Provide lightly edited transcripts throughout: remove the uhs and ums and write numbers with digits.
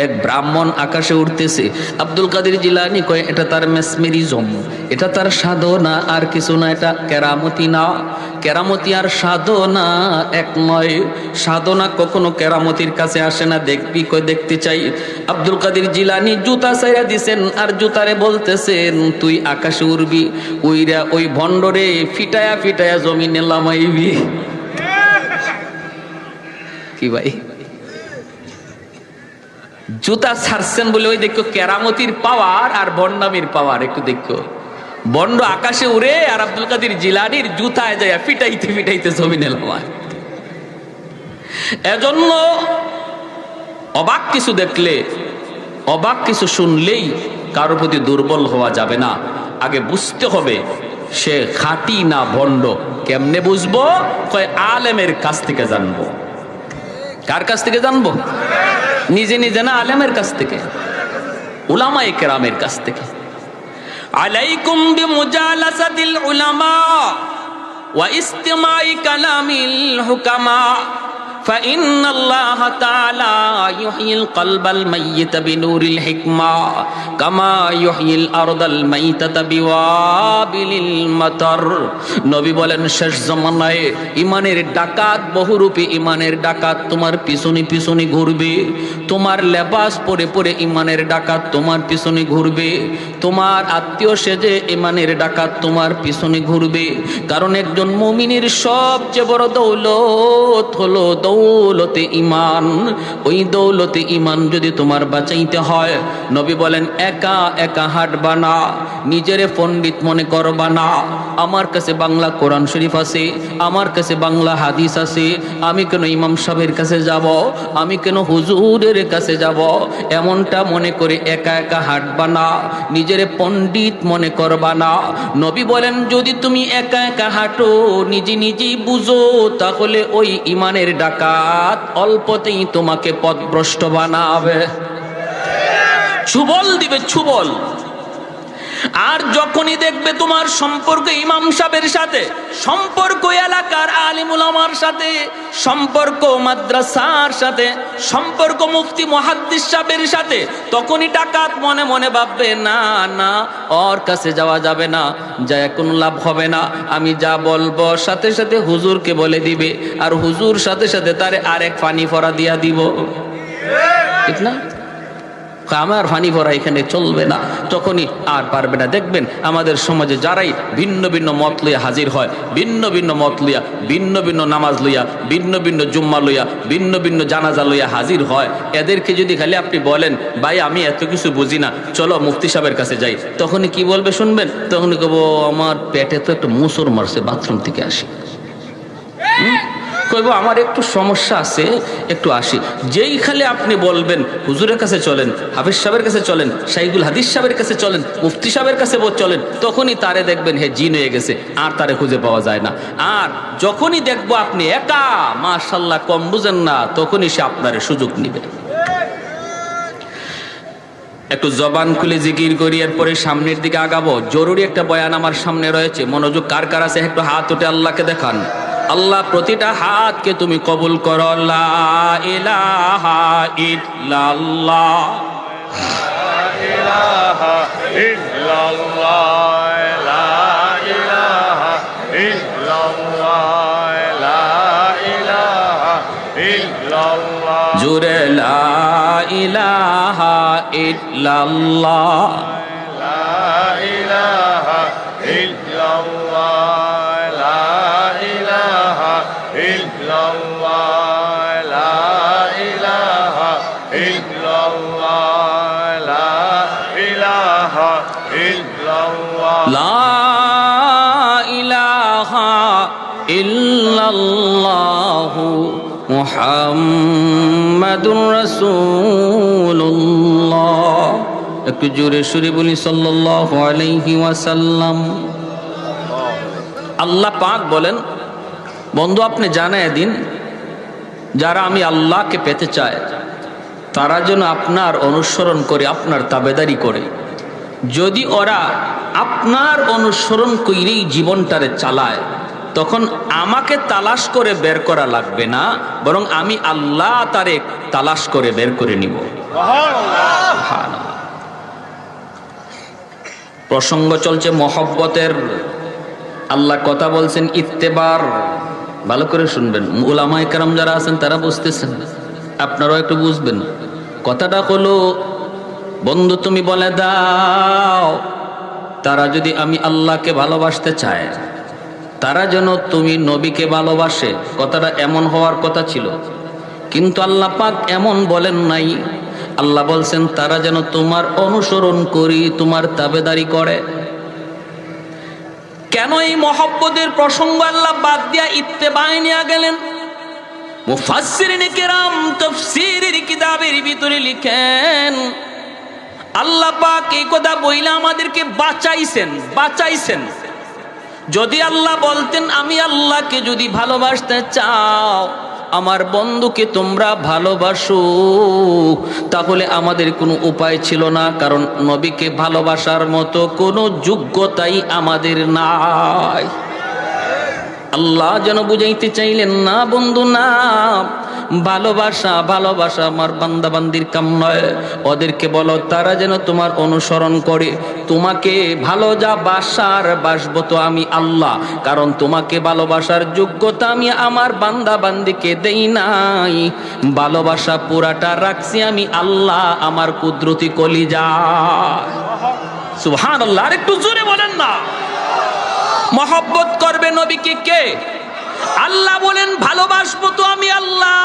এক ব্রাহ্মণ আকাশে উঠতেছে। আব্দুল কাদের জিলানী কয় এটা তার মেসমেরিজম, এটা তার সাধনা আর কিছু না, এটা কেরামতি না। কেরামতি আর সাধনা এক নয়, সাধনা কখনো কেরামতির কাছে আসে না। দেখবি কয় দেখতে চাই। আব্দুল কাদের জিলানী জুতা ছাইরা দিছেন আর জুতারে বলতেছেন তুই আকাশে উড়বি, উইরা ওই ভণ্ডরে ফিটায়া ফিটায়া জমিনে লামাইবি। কি ভাই, জুতা ছাড়ছেন বলে ওই দেখো কেরামতির পাওয়ার আর ভণ্ডামির পাওয়ার একটু দেখো। বন্ড আকাশে উড়ে আর আব্দুল কাদের জিলানীর জুতায় যায় ফিটাইতে ফিটাইতে জমিনে লামায়। এজন্য অবাক কিছু দেখলে, অবাক কিছু শুনলেই কারোর প্রতি দুর্বল হওয়া যাবে না। আগে বুঝতে হবে সে খাঁটি না ভণ্ড। কেমনে বুঝবো? কয় আলেমের কাছ থেকে জানবো। কার কাছ থেকে জানবো? নিজে নিজে না, আলেমের কাছ থেকে, উলামায়ে কেরামের কাছ থেকে। আলাইকুম বিমুজালাসাতিল উলামা ওয়া ইস্তিমাই কালামিল হুকামা فإن الله تعالى يحيي القلب الميت بنور الحكمة كما يحيي الأرض الميتة بوابل المطر। নবী বলেন শেষ জামানায় ইমানের ডাকাত, বহুরূপী ইমানের ডাকাত তোমার পিছনে পিছনে ঘুরবে। তোমার লেবাস পরে পরে ইমানের ডাকাত তোমার পিছনে ঘুরবে। তোমার আত্মীয় সেজে ইমানের ডাকাত তোমার পিছনে ঘুরবে। কারণ একজন মুমিনের সবচেয়ে বড় দৌলত হলো দৌলতে ইমান। ওই দৌলতে ইমান যদি তোমার বাঁচাইতে হয়, নবী বলেন একা একা হাঁটবা না, নিজেরে পণ্ডিত মনে করবা না। আমার কাছে বাংলা কোরআন শরীফ আছে, আমার কাছে বাংলা হাদিস আছে, আমি কেন ইমাম সাহেবের কাছে যাব, আমি কেন হুজুরের কাছে যাব, এমনটা মনে করে একা একা হাঁটবা না, নিজেরে পণ্ডিত মনে করবা না। নবী বলেন যদি তুমি একা একা হাঁটো, নিজে নিজেই বুঝো, তাহলে ওই ইমানের ডাকাত অল্পতেই তোমাকে পথভ্রষ্ট বানাবে, ছুবল দিবে, ছুবল। আর যখনই দেখবে তোমার সম্পর্ক ইমাম সাহেবের সাথে, সম্পর্ক এলাকার আলিম উলামার সাথে, সম্পর্ক মাদ্রাসার সাথে, সম্পর্ক মুফতি মুহাদ্দিস সাহেবের সাথে, তখনই ডাকাত মনে মনে ভাববে না না, ওর কাছে যাওয়া যাবে না, যায় কোনো লাভ হবে না। আমি যা বলবো সাথে সাথে হুজুরকে বলে দিবে, আর হুজুর সাথে সাথে তারে আরেক পানি ফরা দিয়া দিব। ঠিক না? আমার ফানি ভরা এখানে চলবে না, তখনই আর পারবে না। দেখবেন আমাদের সমাজে যারাই ভিন্ন ভিন্ন মত লইয়া হাজির হয়, ভিন্ন ভিন্ন মত লইয়া, ভিন্ন ভিন্ন নামাজ লইয়া, ভিন্ন ভিন্ন জুম্মা লইয়া, ভিন্ন ভিন্ন জানাজা লইয়া হাজির হয়, এদেরকে যদি খালি আপনি বলেন ভাই আমি এত কিছু বুঝি না, চলো মুফতি সাহেবের কাছে যাই, তখনই কি বলবে শুনবেন? তখনই কব আমার পেটে তো একটা মুসর মারছে, বাথরুম থেকে আসি। কইব আমার একটু সমস্যা আছে, একটু আসি। যেই খালি আপনি বলবেন হুজুরের কাছে চলেন, হাফিজ সাহেবের কাছে চলেন, শাইখুল হাদিস সাহেবের কাছে চলেন, মুফতি সাহেবের কাছে চলেন, তখনই তারে দেখবেন হে জিন হয়ে গেছে, আর তারে খুঁজে পাওয়া যায় না। আর যখনই দেখবো আপনি একা, মাশাআল্লাহ কম বুঝেন না, তখনই সে আপনারে সুযোগ নিবে। একটু জবান খুলে জিকির করি, এরপরে সামনের দিকে আগাবো। জরুরি একটা বয়ান আমার সামনে রয়েছে, মনোযোগ কার কার আছে একটু হাত উঠে আল্লাহকে দেখান। আল্লাহ প্রতিটা হাতকে তুমি কবুল করো। লা ইলাহা ইল্লাল্লাহ, লা ইলাহা ইল্লাল্লাহ, লা ইলাহা ইল্লাল্লাহ, লা ইলাহা ইল্লাল্লাহ, জুরে লা ইলাহা ইল্লাল্লাহ, লা ইলাহা ইল্লাল্লাহ, লা ইলাহা ইল্লাল্লাহু মুহাম্মাদুর রাসূলুল্লাহ। একটু জোরে সুরে বলি সাল্লাল্লাহু আলাইহি ওয়াসাল্লাম। আল্লাহ পাক বলেন বন্ধু আপনি জানায় দিন যারা আমি আল্লাহকে পেতে চায় তারা যেন আপনার অনুসরণ করে, আপনার তাবেদারি করে। যদি ওরা আপনার অনুসরণ করেই জীবনটারে চালায়, তখন আমাকে তালাশ করে বের করা লাগবে না, বরং আমি আল্লাহ তারে তালাশ করে বের করে নিব। প্রসঙ্গ চলছে মহব্বতের। আল্লাহ কথা বলছেন ইত্তেবার, ভালো করে শুনবেন। উলামায়ে কেরাম যারা আছেন তারা বুঝতেছেন, আপনারাও একটু বুঝবেন। কথাটা হলো, বন্ধু তুমি বলে দাও তারা যদি আমি আল্লাহকে ভালোবাসতে চায়, তারা যেন তুমি নবীকে ভালোবাসে। কথাটা এমন হওয়ার কথা ছিল, কিন্তু আল্লাহ পাক এমন বলেন নাই। আল্লাহ বলছেন তারা যেন তোমার অনুসরণ করি, তোমার তাবেদারি করে। কেন এই মহব্বতের প্রসঙ্গ আল্লাহ বাদ দিয়া ইত্তেবায় নিয়ে গেলেন? মুফাসসিরিনে কেরাম তাফসীরের কিতাবের ভিতরে লিখেন, আল্লাহ পাক এই কথা বইলা আমাদেরকে বাঁচাইছেন। যদি আল্লাহ বলতেন আমি আল্লাহকে যদি ভালোবাসতে চাও, আমার বন্ধুকে তোমরা ভালোবাসো, তাহলে আমাদের কোনো উপায় ছিল না, কারণ নবীকে ভালোবাসার মতো কোনো যোগ্যতাই আমাদের নাই। আল্লাহ যেন বুঝাইতে চাইলেন না বন্ধু না, ভালোবাসা আমার বান্দাবান্দির কাম নয়। ওদেরকে বলো তারা যেন তোমার অনুসরণ করে। তোমাকে ভালো যা বাসবো তো আমি আল্লাহ, কারণ তোমাকে ভালোবাসার যোগ্যতা আমি আমার বান্দাবান্দিকে দেই নাই। ভালোবাসা পুরাটা রাখছি আমি আল্লাহ আমার কুদরতি কলিজা। সুবহানাল্লাহ, আর একটু জোরে বলেন না। মহব্বত করবে নবীকে কে? আল্লাহ বলেন ভালোবাসবো তো আমি আল্লাহ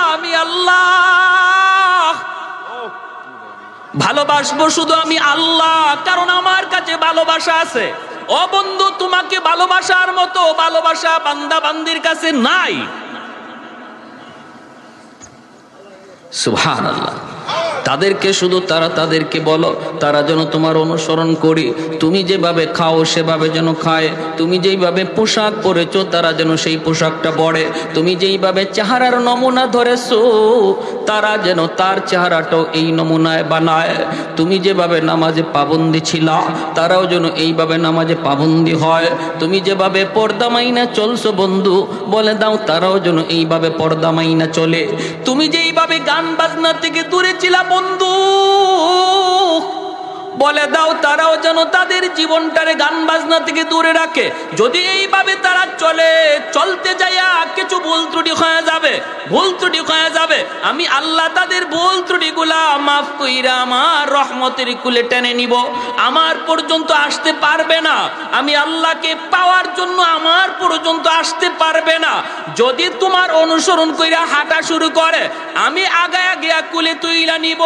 ভালোবাসবো শুধু আমি আল্লাহ, কারণ আমার কাছে ভালোবাসা আছে। ও বন্ধু, তোমাকে ভালোবাসার মতো ভালোবাসা বান্দা বান্দির কাছে নাই। সুবহানাল্লাহ। তাদেরকে শুধু তাদেরকে বলো তারা যেন তোমার অনুসরণ করি। তুমি যেভাবে খাও সেভাবে যেন খায়, তুমি যেইভাবে পোশাক পরেছো তারা যেন সেই পোশাকটা পরে, তুমি যেইভাবে চেহারার নমুনা ধরেছো তারা যেন তার চেহারাটাও এই নমুনায় বানায়। তুমি যেভাবে নামাজে পাবন্দি ছিলা তারাও যেন এইভাবে নামাজে পাবন্দি হয়। তুমি যেভাবে পর্দা মাইনা চলছো বন্ধু, বলে দাও তারাও যেন এইভাবে পর্দা মাইনা চলে। তুমি যেইভাবে গান বাজনা থেকে দূরে ছিলা বন্ধু, বলে দাও তারাও যেন তাদের জীবনটারে গান বাজনা থেকে দূরে রাখে। যদি এইভাবে তারা চলতে যাইয়া কিছু ভুল ত্রুটি হয়ে যাবে, আমি আল্লাহ তাদের ভুল ত্রুটিগুলা মাফ কইরা আমার রহমতের কুলে টেনে নিব। আমার পর্যন্ত আসতে পারবে না, আমি আল্লাহকে পাওয়ার জন্য আমার পর্যন্ত আসতে পারবে না। যদি তোমার অনুসরণ কইরা হাঁটা শুরু করে, আমি আগায়া গিয়া কুলে তুইলা নিব।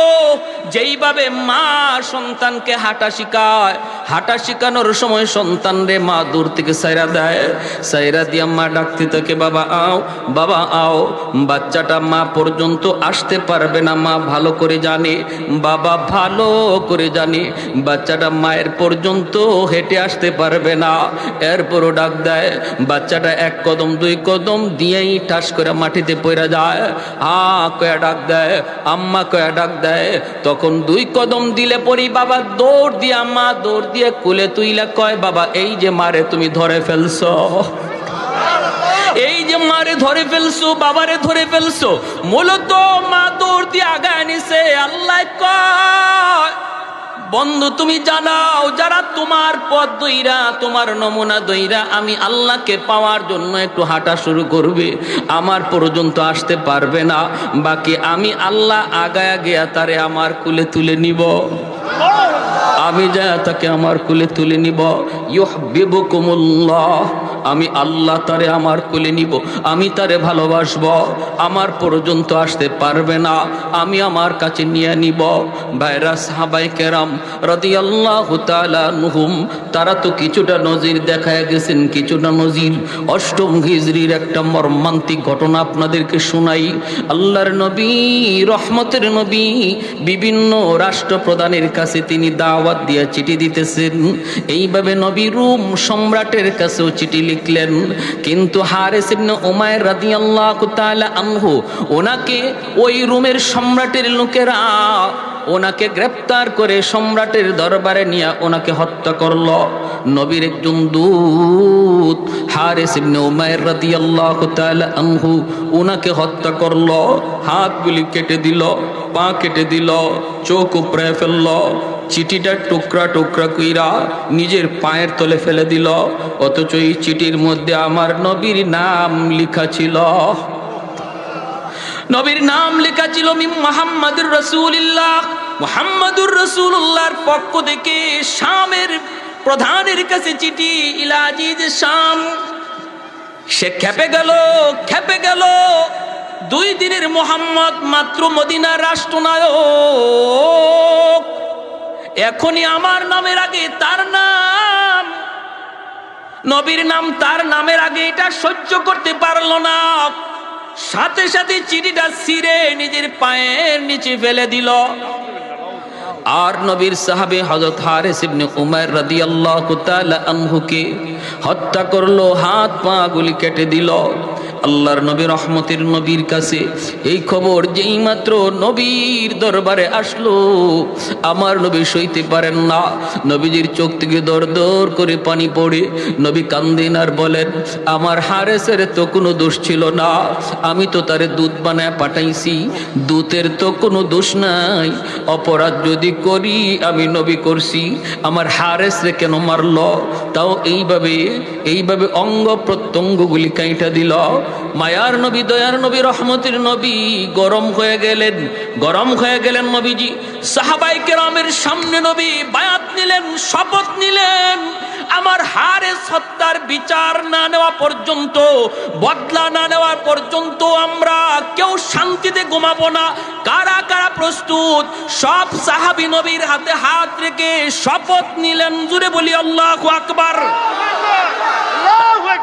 যেইভাবে মা সন্তানকে হাঁটা শিখায়, হাঁটা শিখানোর সময় সন্তান রে মা দূর থেকে সাইরা দেয়, সাইরা দিয়া মা ডাকতে থাকে বাবা আও, বাবা আও। বাচ্চাটা মা পর্যন্ত আসতে পারবে না, মা ভালো করে জানে, বাবা ভালো করে জানে বাচ্চাটা মায়ের পর্যন্ত হেঁটে আসতে পারবে না। এরপরও ডাক দেয়, বাচ্চাটা এক কদম দুই কদম দিয়েই ঠাস করে মাটিতে পড়ে যায়। কয়া ডাক দেয়, আম্মা কয়া ডাক দেয়। তখন দুই কদম দিলে পরি বাবা দৌড় দিয়ে, আম্মা দৌড় দিয়ে কুলে তুইলা কয় বাবা এই যে মারে তুমি ধরে ফেলছো, এই যে মারে ধরে ফেলছো, বাবারে ধরে ফেলছো। মূলত মা দৌড় দিয়ে আগায় নিছে। আল্লাহ কয় বন্ধু তুমি জানাও, যারা তোমার পথ দইরা তোমার নমুনা দইরা আমি আল্লাহকে পাওয়ার জন্য একটু হাঁটা শুরু করবে, আমার পর্যন্ত আসতে পারবে না, বাকি আমি আল্লাহ আগায়া গিয়া তারে আমার কুলে তুলে নিব। আমি যা তাকে আমার কুলে তুলে নিব। ইউহিব্বুকুমুল্লাহ, আমি আল্লাহ তারে আমার কুলে নিব, আমি তারে ভালোবাসবো। আমার পর্যন্ত আসতে পারবে না, আমি আমার কাছে নিয়ে নিব। ভাইরা সাহাবায়ে কেরাম রাদিয়াল্লাহু তাআলা আনহুম, তারা তো কিছুটা নজির দেখায় গেছেন, কিছুটা নজির। অষ্টম হিজরির একটা মর্মান্তিক ঘটনা আপনাদেরকে শোনাই। আল্লাহর নবী, রহমতের নবী, বিভিন্ন রাষ্ট্রপ্রধানের কাছে তিনি দাওয়াত দিয়ে চিঠি দিতেছেন। এইভাবে নবী রোম সম্রাটের কাছেও চিঠি লিখলেন, কিন্তু হারিস ইবনে উমাইর রাদিয়াল্লাহু তাআলা আনহু, ওনাকে ওই রোমের সম্রাটের লোকেরা ওনাকে গ্রেপ্তার করে সম্রাটের দরবারে নিয়ে ওনাকে হত্যা করল। নবীর একজন দূত হারিস ইবনে উমাইর রাদিয়াল্লাহু তাআলা আনহু ওনাকে হত্যা করল, হাতগুলি কেটে দিল, পা কেটে দিল, চোখ উপড়ে ফেলল, চিঠিটা টুকরা টুকরা কইরা নিজের পায়ের তলে ফেলে দিল। অথচ এই চিঠির মধ্যে আমার নবীর নাম লেখা ছিল, নবীর নাম লেখা ছিল মুহাম্মাদুর রাসূলুল্লাহ। মুহাম্মাদুর রাসূলুল্লাহর পক্ষ থেকে শামের প্রধানের কাছে চিঠি, ইলা আজিজ শাম। সে খেপে গেল। 2 দিনের মুহাম্মদ মাত্র মদিনার রাষ্ট্রনায়ক, এখনই আমার নামের আগে তার নাম, নবীর নাম তার নামের আগে এটা সহ্য করতে পারল না। সাথে সাথে চিঠিটা ছিঁড়ে নিজের পায়ের নিচে ফেলে দিল। আর নবীর সাহাবী হযরত হারিস ইবনে উমাইর রাদিয়াল্লাহু তাআলা আনহুকে হত্যা করলো, হাত পা গুলি কেটে দিল। আল্লাহর নবী রহমতের নবীর কাছে এই খবর যেই মাত্র নবীর দরবারে আসলো, আমার নবী সইতে পারেন না। নবীজির চোখ থেকে দর দর করে পানি পড়ে নবী কান্দেন আর বলেন, আমার হারেসের তো কোনো দোষ ছিল না, আমি তো তারে দুধ বানায় পাঠাইছি, দুধের তো কোনো দোষ নাই। অপরাধ যদি করি আমি নবী করছি, আমার হারেসরে কেন মারল? তাও এইভাবে অঙ্গ প্রত্যঙ্গগুলি কাইটা দিল। মায়ার নবী, দয়ার নবী, রহমতের নবী গরম হয়ে গেলেন নবীজি। সাহাবায়ে কেরামের সামনে নবী বায়াত নিলেন, শপথ নিলেন, আমার হারেস হত্যার বিচার না নেওয়া পর্যন্ত, বদলা না নেওয়া পর্যন্ত আমরা কেউ শান্তিতে ঘুমাবো না। কারা কারা প্রস্তুত? সব সাহাবী নবীর হাতে হাত রেখে শপথ নিলেন। জুড়ে বলি আল্লাহু আকবার।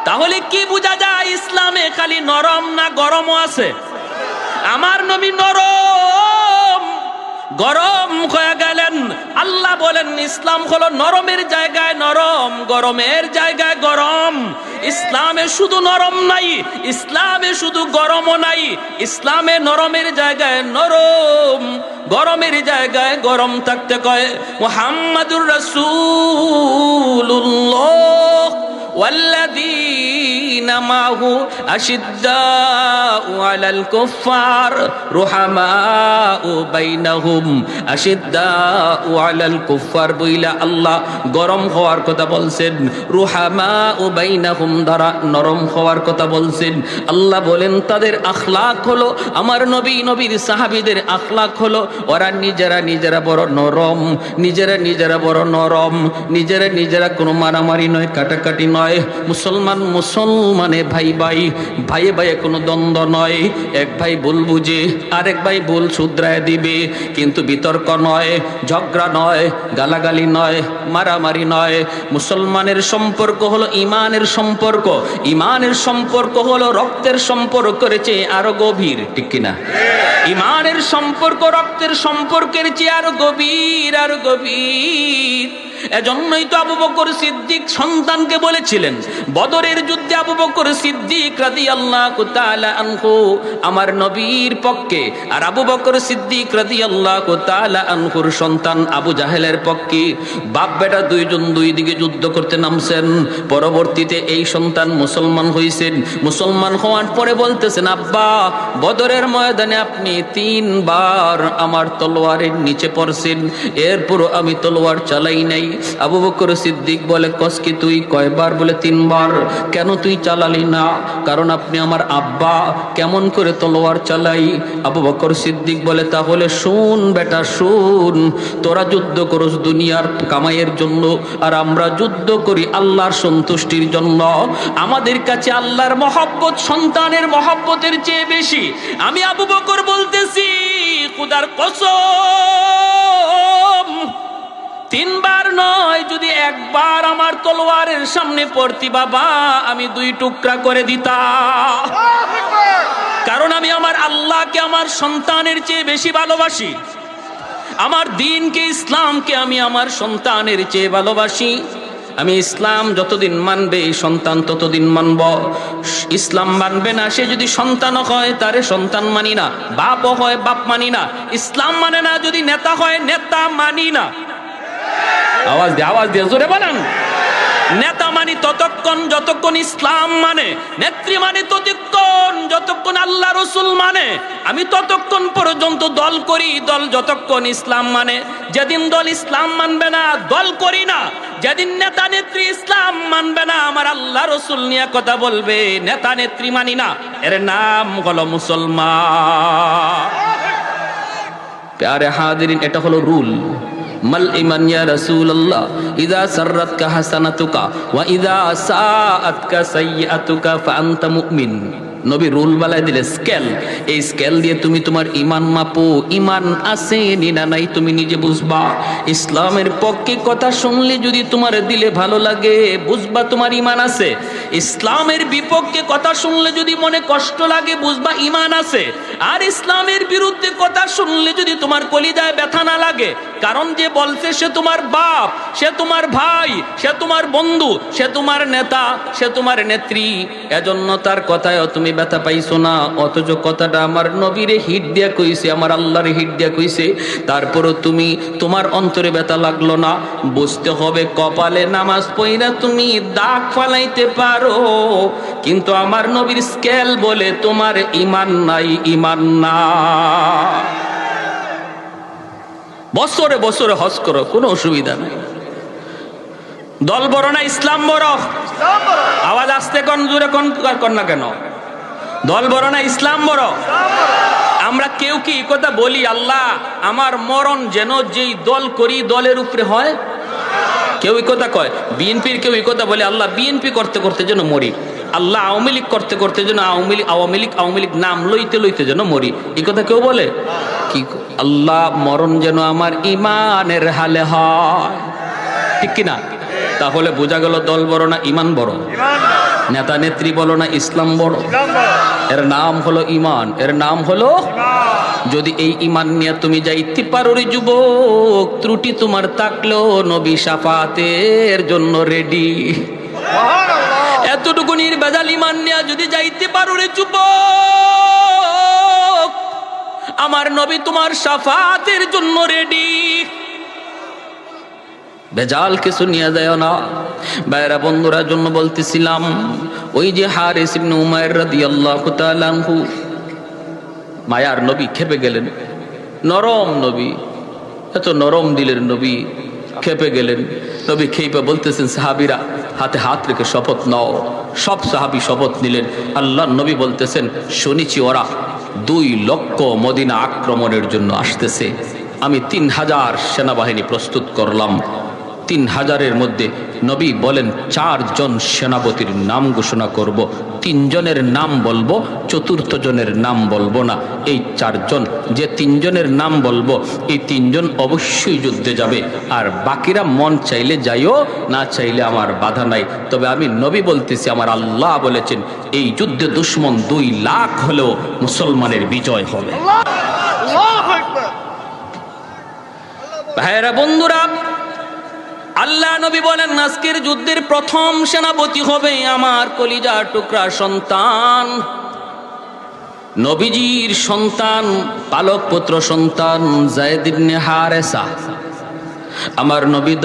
তাহলে কি বোঝা যায়? ইসলামে খালি নরম না গরমও আছে? আমার নবী গরম হয়ে গেলেন। আল্লাহ বলেন ইসলাম হলো নরমের জায়গায় নরম, গরমের জায়গায় গরম। ইসলামে শুধু নরম নাই, ইসলামে শুধু গরমও নাই, ইসলামে নরমের জায়গায় নরম, গরমের জায়গায় গরম থাকতে কয়। মুহাম্মাদুর রাসূলুল্লাহ والذين معه أشداء على الكفار رحماء بينهم أشداء على الكفار বইলা আল্লাহ গরম হওয়ার কথা বলছেন, রুহামাউ বাইনাহুম দ্বারা নরম হওয়ার কথা বলছেন। আল্লাহ বলেন তাদের আখলাক হলো, আমার নবীর সাহাবীদের আখলাক হলো ওরা নিজেরা বড় নরম, নিজেরা বড় নরম, নিজেরা কোনো মারামারি নয়, কাটাকাটি নয়। মুসলমানে ভাইয়ে কোনো দ্বন্দ্ব নয়। এক ভাই ভুল বুঝে আরেক ভাই ভুল শুধরায় দিবে, কিন্তু বিতর্ক নয়, ঝগড়া নয়, গালাগালি নয়, মারামারি নয়। মুসলমানের সম্পর্ক হলো ইমানের সম্পর্ক, ইমানের সম্পর্ক হলো রক্তের সম্পর্কের চেয়ে আরো গভীর, ঠিক কিনা? ইমানের সম্পর্ক রক্তের সম্পর্কের চেয়ে আরো গভীর। এজন্যই তো আবু বকর সিদ্দিক সন্তানকে বলেছিলেন, বদরের যুদ্ধে আবু বকর সিদ্দিক রাদিয়াল্লাহু তাআলা আনহু আমার নবীর পক্ষে, আর আবু বকর সিদ্দিক রাদিয়াল্লাহু তাআলা আনহুর সন্তান আবু জাহেলের পক্ষে। বাপ বেটা দুইজন দুই দিকে যুদ্ধ করতে নামছেন। পরবর্তীতে এই সন্তান মুসলমান হয়েছেন। মুসলমান হওয়ার পরে বলতেছেন, আব্বা বদরের ময়দানে আপনি 3 বার আমার তলোয়ারের নিচে পড়ছেন, এরপরও আমি তলোয়ার চালাই নাই। আবু বকর সিদ্দিক বলে, কসকি তুই কয়বার? বলে 3 বার। কেন তুই চালালি না? কারণ আপনি আমার আব্বা, কেমন করে তলোয়ার চালাই? আবু বকর সিদ্দিক বলে, তাহলে শুন বেটা শুন, তোরা যুদ্ধ করস দুনিয়ার কামাইয়ের জন্য, আর আমরা যুদ্ধ করি আল্লাহর সন্তুষ্টির জন্য। আমাদের কাছে আল্লাহর মহব্বত সন্তানের মহব্বতের চেয়ে বেশি। আমি আবু বকর বলতেছি, খুদার কসম, 3 বার নয়, যদি 1 বার আমার তলোয়ারের সামনে পড়তি বাবা, আমি 2 টুকরা করে দিতাম। কারণ আমি আমার আল্লাহকে আমার সন্তানের চেয়ে বেশি ভালোবাসি, আমার দ্বীনকে ইসলামকে আমি আমার সন্তানের চেয়ে ভালোবাসি। আমি ইসলাম যতদিন মানবে এই সন্তান ততদিন মানব। ইসলাম মানবে না, সে যদি সন্তান হয় তারে সন্তান মানি না, বাপও হয় বাপ মানি না। ইসলাম মানে না যদি নেতা হয় নেতা মানি না। আওয়াজ দিয়ে জোরে বলেন। নেতা মানি ততক্ষণ যতক্ষণ ইসলাম মানে, নেত্রী মানি ততক্ষণ যতক্ষণ আল্লাহ রসুল মানে। আমি ততক্ষণ পর্যন্ত দল করি, দল যতক্ষণ ইসলাম মানে। যেদিন দল ইসলাম মানবে না দল করি না। যেদিন নেতা নেত্রী ইসলাম মানবে না, আমার আল্লাহ রসুল নিয়ে কথা বলবে, নেতা নেত্রী মানি না, এর নাম হলো মুসলমান। প্যারে হাজিরিন, এটা হলো রুল। মাল ইমান ইয়া রাসূলুল্লাহ ইযা সাররাতকা হাসানাতুকা ওয়া ইযা সাআতকা সাইয়্যাতুকা ফাআনতা মুমিন। নবী রুল বানায় দিলে স্কেল, এই স্কেল দিয়ে তুমি তোমার ঈমান মাপো, ঈমান আছে না নাই তুমি নিজে বুঝবা। ইসলামের পক্ষে কথা শুনলে যদি তোমার দিলে ভালো লাগে, বুঝবা তোমার ঈমান আছে। ইসলামের বিপক্ষে কথা শুনলে যদি মনে কষ্ট লাগে, বুঝবা ঈমান আছে। আর ইসলামের বিরুদ্ধে কথা শুনলে যদি তোমার কলিজায় ব্যথা না লাগে, কারণ যে বলছে সে তোমার বাপ, সে তোমার ভাই, সে তোমার বন্ধু, সে তোমার নেতা, সে তোমার নেত্রী, এজন্য তার কথায় তুমি ব্যথা পাইছো না। অথচ কথাটা আমার নবীরে হিট দিয়া কইছে, আমার আল্লাহরে হিট দিয়া কইছে, তারপরও তুমি তোমার অন্তরে ব্যথা লাগলো না। বুঝতে হবে কপালে নামাজ পড়া তুমি দাগ ফালাইতে পারো, কিন্তু আমার নবীর স্কেল বলে তোমার ঈমান নাই, ঈমান না। বছরে বছরে হজ করো, কোনো অসুবিধা নেই। দল বড় না ইসলাম বড়? আওয়াজ আসতে কোন জোরে কোন না কেন? দল বড় না ইসলাম বড়? আমরা কেউ কি কথা বলি, আল্লাহ আমার মরণ যেন যেই দল করি দলের উপরে হয়? কেউ কথা কয় বিএনপির, কেউ কথা বলে আল্লাহ বিএনপি করতে করতে যেন মরি, আল্লাহ আওয়ামী লীগ করতে করতে যেন আওয়ামী লীগ নাম লইতে লইতে যেন মরি। এই কথা কেউ বলে কি? আল্লাহ মরণ যেন আমার ইমানের হালে হয়, ঠিক কিনা? তাহলে বোঝা গেল দল বড় না ঈমান বড়? নেতা নেত্রী বলো না ইসলাম বড়? এর নাম হলো ঈমান, এর নাম হলো। যদি এই ঈমান নিয়ে তুমি যাইতে পারো রে যুবক, ত্রুটি তোমার থাকলেও নবী শাফাতের জন্য রেডি। এতটুকু নির্ভেজাল ঈমান নিয়ে যদি যাইতে পারো রে যুবক, আমার নবী তোমার শাফাতের জন্য রেডি। বেজাল কিছু নিয়ে যায় না। বাইরা বন্ধুরা জন্য বলতেছিলাম, ওই যে হারিস ইবনে উমাইর রাদিয়াল্লাহু তাআলা আনহু, মায়ার নবী খেপে গেলেন। নরম নবী, এত নরম দিলের নবী খেপে গেলেন। নবী খেপে বলতেছেন, সাহাবীরা হাতে হাত রেখে শপথ নাও। সব সাহাবী শপথ নিলেন। আল্লাহর নবী বলতেছেন, শুনেছি ওরা 2 লক্ষ মদিনা আক্রমণের জন্য আসতেছে। আমি 3000 সেনাবাহিনী প্রস্তুত করলাম। 3000-এর মধ্যে নবী বলেন 4 জন সেনাপতির নাম ঘোষণা করব, 3 জনের নাম বলবো, 4র্থ জনের নাম বলবো না। এই 4 জন, যে 3 জনের নাম বলবো, এই 3 জন অবশ্যই যুদ্ধে যাবে, আর বাকিরা মন চাইলে যাইও, না চাইলে আমার বাধা নাই। তবে আমি নবী বলতেছি, আমার আল্লাহ বলেছেন এই যুদ্ধে দুশমন 2 লাখ হলেও মুসলমানের বিজয় হবে। ভাইরা বন্ধুরা, আল্লাহ নবী বলেন আজকের যুদ্ধের প্রথম সেনাপতি হবে আমার কলিজার টুকরা সন্তান, নবীজির সন্তান, পালক পুত্র সন্তান যায়েদ ইবনে হারেসা। আমার নবী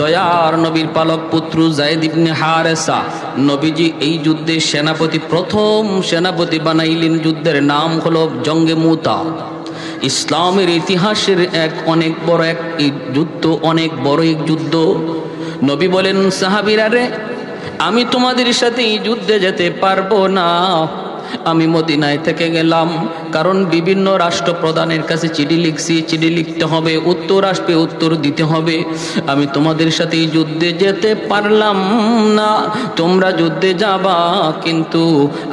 দয়ার নবীর পালক পুত্র যায়েদ ইবনে হারেসা নবীজি এই যুদ্ধে সেনাপতি, প্রথম সেনাপতি বানাইলেন। যুদ্ধের নাম হলো জঙ্গে মুতা। ইসলামের ইতিহাসের অনেক বড় এক যুদ্ধ, অনেক বড় এক যুদ্ধ। নবী বলেন, সাহাবীরা রে, আমি তোমাদের সাথে এই যুদ্ধে যেতে পারবো না। আমি মদিনায় থেকে গেলাম, কারণ বিভিন্ন রাষ্ট্রপ্রধানের কাছে চিঠি লিখছি, চিঠি লিখতে হবে, উত্তর আসবে, উত্তর দিতে হবে। আমি তোমাদের সাথে এই যুদ্ধে যেতে পারলাম না। তোমরা যুদ্ধে যাবা, কিন্তু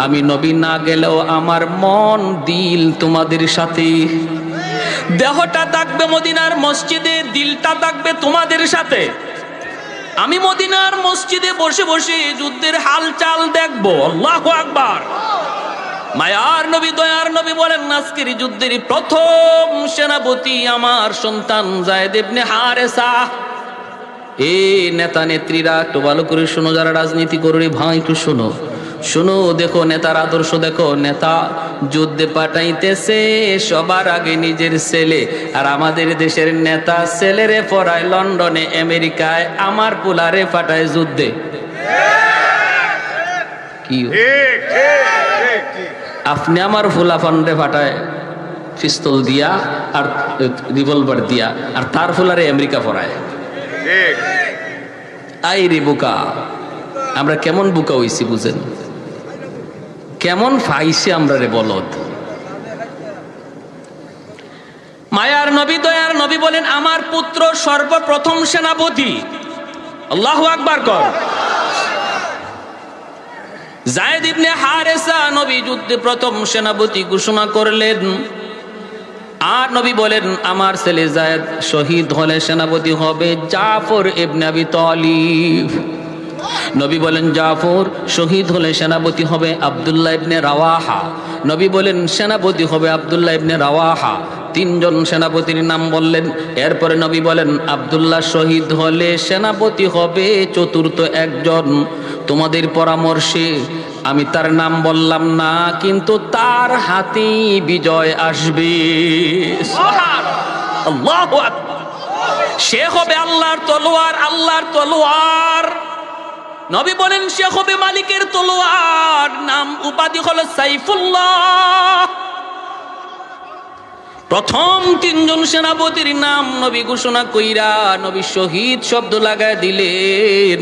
আমি নবী না গেলেও আমার মন দিল তোমাদের সাথে। দেহটা থাকবে মদিনার মসজিদে, দিলটা থাকবে তোমাদের সাথে। আমি মদিনার মসজিদে বসে বসে যুদ্ধের হালচাল দেখবো। আল্লাহু আকবার। মায়ার নবী, দয়ার নবী বলেন, আজকের যুদ্ধের প্রথম সেনাপতি আমার সন্তান যায়েদ ইবনে হারেসা। এই নেতা নেত্রীরা একটু ভালো করে শোনো, যারা রাজনীতি করে ভাই একটু শোনো, শোনো, দেখো নেতার আদর্শ দেখো। নেতা যুদ্ধে পাঠাইতেছে সবার আগে নিজের ছেলে, আর আমাদের দেশের নেতা ছেলেরে পড়ায় লন্ডনে আমেরিকায়, আমার পোলারে পাঠায় যুদ্ধে। কি আপনি আমার ফুলা ফান্ডে পাঠায় পিস্তল দিয়া আর রিভলভার দিয়া, আর তার ফুলারে আমেরিকা পড়ায়। আই রে বোকা, আমরা কেমন বোকা হইছি বুঝেন, কেমন ফাইছে আমরা রে বলদ। মায়ার নবী দয়ার নবী বলেন, আমার পুত্র সর্বপ্রথম সেনাপতি। আল্লাহু আকবার কর। যায়েদ ইবনে হারেসা নবী যুদ্ধে প্রথম সেনাপতি ঘোষণা করলেন। আর নবী বলেন, আমার ছেলে যায়েদ শহীদ হলে সেনাপতি হবে জাফর ইবনে আবি তালিব। নবী বলেন, জাফর শহীদ হলে সেনাপতি হবে আব্দুল্লাহ ইবনে রাওয়াহা। নবী বলেন, সেনাপতি হবে আব্দুল্লাহ ইবনে রাওয়াহা। তিনজন সেনাপতির নাম বললেন। এরপরে নবী বলেন, আব্দুল্লাহ শহীদ হলে সেনাপতি হবে চতুর্থ একজন। তোমাদের পরামর্শে আমি তার নাম বললাম না, কিন্তু তার হাতেই বিজয় আসবে। আল্লাহু আকবার। সে হবে আল্লাহর তলোয়ার, আল্লাহর তলোয়ার। নবী বলেন, সে হবে মালিকের তলোয়ার। নাম উপাধি হলো সাইফুল্লাহ। প্রথম তিনজন সেনাপতির নাম নবী ঘোষণা কইরা নবী শহীদ শব্দ লাগায় দিলেন।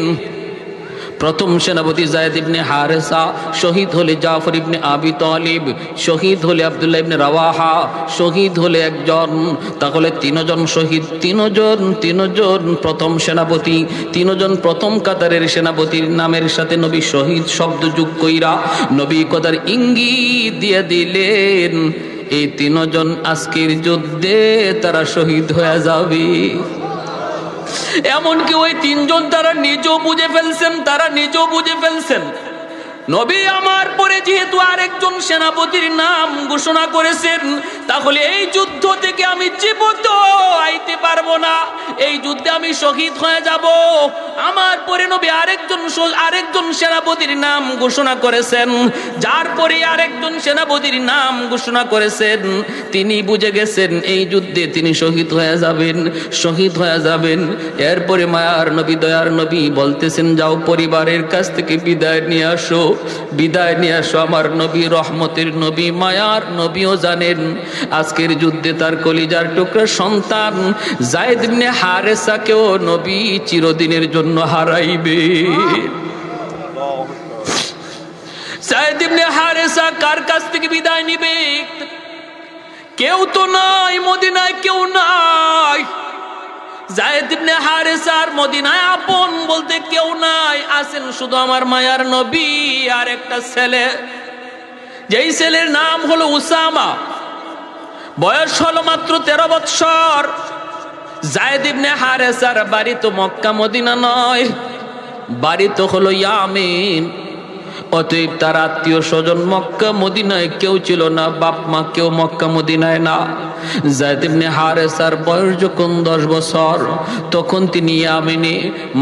প্রথম সেনাপতি যায়েদ ইবনে হারেসা, শহীদ হলে জাফর ইবনে আবি তালিব, শহীদ হলে আব্দুল্লাহ ইবনে রাওয়াহা, শহীদ হলে একজন। তাহলে তিনজন শহীদ, তিনজন প্রথম সেনাপতি, তিনজন প্রথম কাতারের সেনাপতির নামের সাথে নবী শহীদ শব্দ যোগ কইরা নবী কদার ইঙ্গিত দিয়ে দিলেন, এই তিনজন আজকের যুদ্ধে তারা শহীদ হয়ে যাবে। এমনকি ওই তিনজন তারা নিজেও বুঝে ফেলছেন, নবী আমার পরে যেহেতু আরেকজন সেনাপতির নাম ঘোষণা করেছেন, তাহলে এই যুদ্ধ থেকে আমি জীবিত আইতে পারবো না, এই যুদ্ধে আমি শহীদ হয়ে যাব। আমার পরে নবী আরেকজন সেনাপতির নাম ঘোষণা করেছেন, যার পরে আরেকজন সেনাপতির নাম ঘোষণা করেছেন। তিনি বুঝে গেছেন এই যুদ্ধে তিনি শহীদ হয়ে যাবেন। এরপরে মায়ার নবী দয়ার নবী বলতেছেন, যাও পরিবারের কাছ থেকে বিদায় নিয়ে আসো। আমার নবী রহমতের নবী, মায়ার নবীও জানেন আজকের যুদ্ধে তার কলিজার টুকরা সন্তান যায়েদ ইবনে হারেসাকেও নবী চিরদিনের জন্য হারাইবে। যায়েদ ইবনে হারেসা কার কাছ থেকে বিদায় নিবে? কেউ তো নাই মদিনায়, কেউ নাই। যায়েদ ইবনে হারেসার মদিনায় আপন বলতে কেউ নাই, আছেন শুধু আমার মায়ার নবী আর একটা ছেলে, যেই ছেলের নাম হলো উসামা। বয়স হলো মাত্র 13 বৎসর। যায়েদ ইবনে হারেসার বাড়ি তো মক্কা মদিনা নয়, বাড়ি তো হলো ইয়ামেন। অতএব তার আত্মীয় স্বজন মক্কা মদিনায় কেউ ছিল না, বাপ মা কেউ মক্কা মদিনায় না। যায়েদ ইবনে হারেসার বয়স যখন 10 বছর, তখন তিনি ইয়ামেনে